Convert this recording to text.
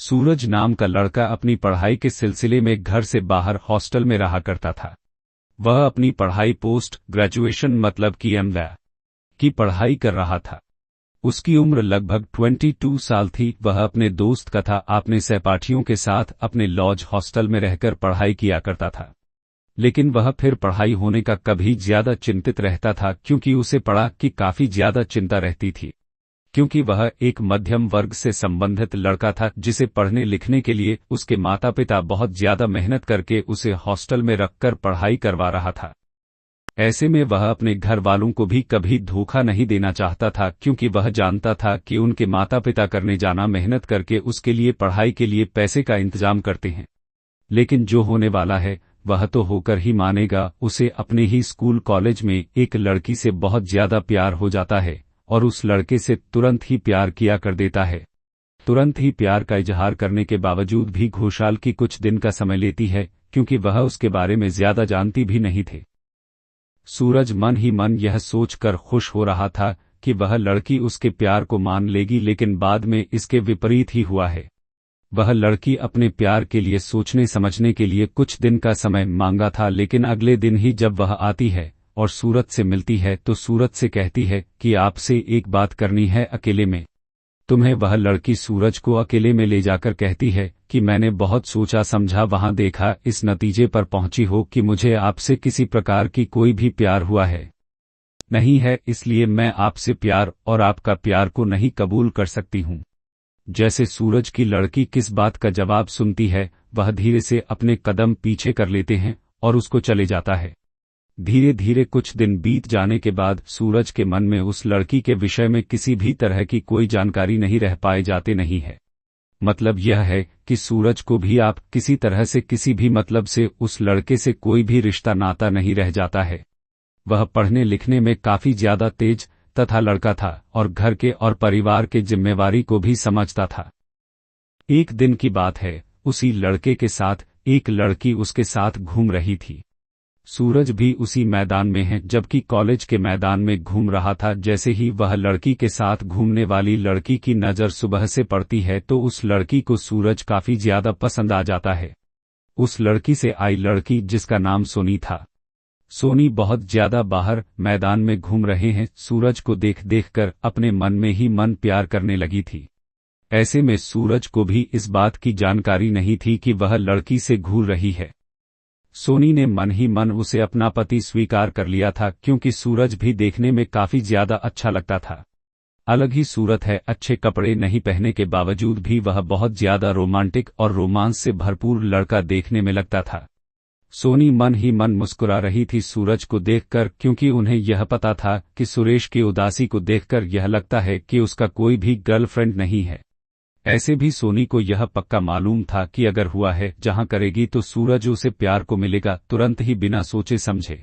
सूरज नाम का लड़का अपनी पढ़ाई के सिलसिले में घर से बाहर हॉस्टल में रहा करता था। वह अपनी पढ़ाई पोस्ट ग्रेजुएशन मतलब कि एमए की पढ़ाई कर रहा था। उसकी उम्र लगभग 22 साल थी। वह अपने दोस्त तथा अपने सहपाठियों के साथ अपने लॉज हॉस्टल में रहकर पढ़ाई किया करता था। लेकिन वह फिर पढ़ाई होने का कभी ज्यादा चिंतित रहता था, क्योंकि उसे पढ़ा की काफी ज्यादा चिंता रहती थी, क्योंकि वह एक मध्यम वर्ग से संबंधित लड़का था जिसे पढ़ने लिखने के लिए उसके माता पिता बहुत ज्यादा मेहनत करके उसे हॉस्टल में रखकर पढ़ाई करवा रहा था। ऐसे में वह अपने घर वालों को भी कभी धोखा नहीं देना चाहता था, क्योंकि वह जानता था कि उनके माता पिता करने जाना मेहनत करके उसके लिए पढ़ाई के लिए पैसे का इंतजाम करते हैं। लेकिन जो होने वाला है वह तो होकर ही मानेगा। उसे अपने ही स्कूल कॉलेज में एक लड़की से बहुत ज्यादा प्यार हो जाता है और उस लड़के से तुरंत ही प्यार किया कर देता है। तुरंत ही प्यार का इजहार करने के बावजूद भी घोषाल की कुछ दिन का समय लेती है, क्योंकि वह उसके बारे में ज्यादा जानती भी नहीं थे। सूरज मन ही मन यह सोचकर खुश हो रहा था कि वह लड़की उसके प्यार को मान लेगी, लेकिन बाद में इसके विपरीत ही हुआ है। वह लड़की अपने प्यार के लिए सोचने समझने के लिए कुछ दिन का समय मांगा था, लेकिन अगले दिन ही जब वह आती है और सूरज से मिलती है तो सूरज से कहती है कि आपसे एक बात करनी है अकेले में। तुम्हें वह लड़की सूरज को अकेले में ले जाकर कहती है कि मैंने बहुत सोचा समझा, वहां देखा, इस नतीजे पर पहुंची हो कि मुझे आपसे किसी प्रकार की कोई भी प्यार हुआ है नहीं है, इसलिए मैं आपसे प्यार और आपका प्यार को नहीं कबूल कर सकती हूं। जैसे सूरज की लड़की किस बात का जवाब सुनती है, वह धीरे से अपने कदम पीछे कर लेते हैं और उसको चले जाता है। धीरे धीरे कुछ दिन बीत जाने के बाद सूरज के मन में उस लड़की के विषय में किसी भी तरह की कोई जानकारी नहीं रह पाए जाते नहीं है। मतलब यह है कि सूरज को भी आप किसी तरह से किसी भी मतलब से उस लड़के से कोई भी रिश्ता नाता नहीं रह जाता है। वह पढ़ने लिखने में काफी ज्यादा तेज तथा लड़का था और घर के और परिवार के जिम्मेवारी को भी समझता था। एक दिन की बात है, उसी लड़के के साथ एक लड़की उसके साथ घूम रही थी। सूरज भी उसी मैदान में है, जबकि कॉलेज के मैदान में घूम रहा था। जैसे ही वह लड़की के साथ घूमने वाली लड़की की नज़र सुबह से पड़ती है तो उस लड़की को सूरज काफी ज्यादा पसंद आ जाता है। उस लड़की से आई लड़की जिसका नाम सोनी था। सोनी बहुत ज्यादा बाहर मैदान में घूम रहे हैं, सूरज को देख देखकर अपने मन में ही मन प्यार करने लगी थी। ऐसे में सूरज को भी इस बात की जानकारी नहीं थी कि वह लड़की से घूर रही है। सोनी ने मन ही मन उसे अपना पति स्वीकार कर लिया था, क्योंकि सूरज भी देखने में काफी ज्यादा अच्छा लगता था। अलग ही सूरत है, अच्छे कपड़े नहीं पहने के बावजूद भी वह बहुत ज्यादा रोमांटिक और रोमांस से भरपूर लड़का देखने में लगता था। सोनी मन ही मन मुस्कुरा रही थी सूरज को देखकर, क्योंकि उन्हें यह पता था कि सुरेश की उदासी को देखकर यह लगता है कि उसका कोई भी गर्लफ्रेंड नहीं है। ऐसे भी सोनी को यह पक्का मालूम था कि अगर हुआ है जहां करेगी तो सूरज उसे प्यार को मिलेगा तुरंत ही बिना सोचे समझे।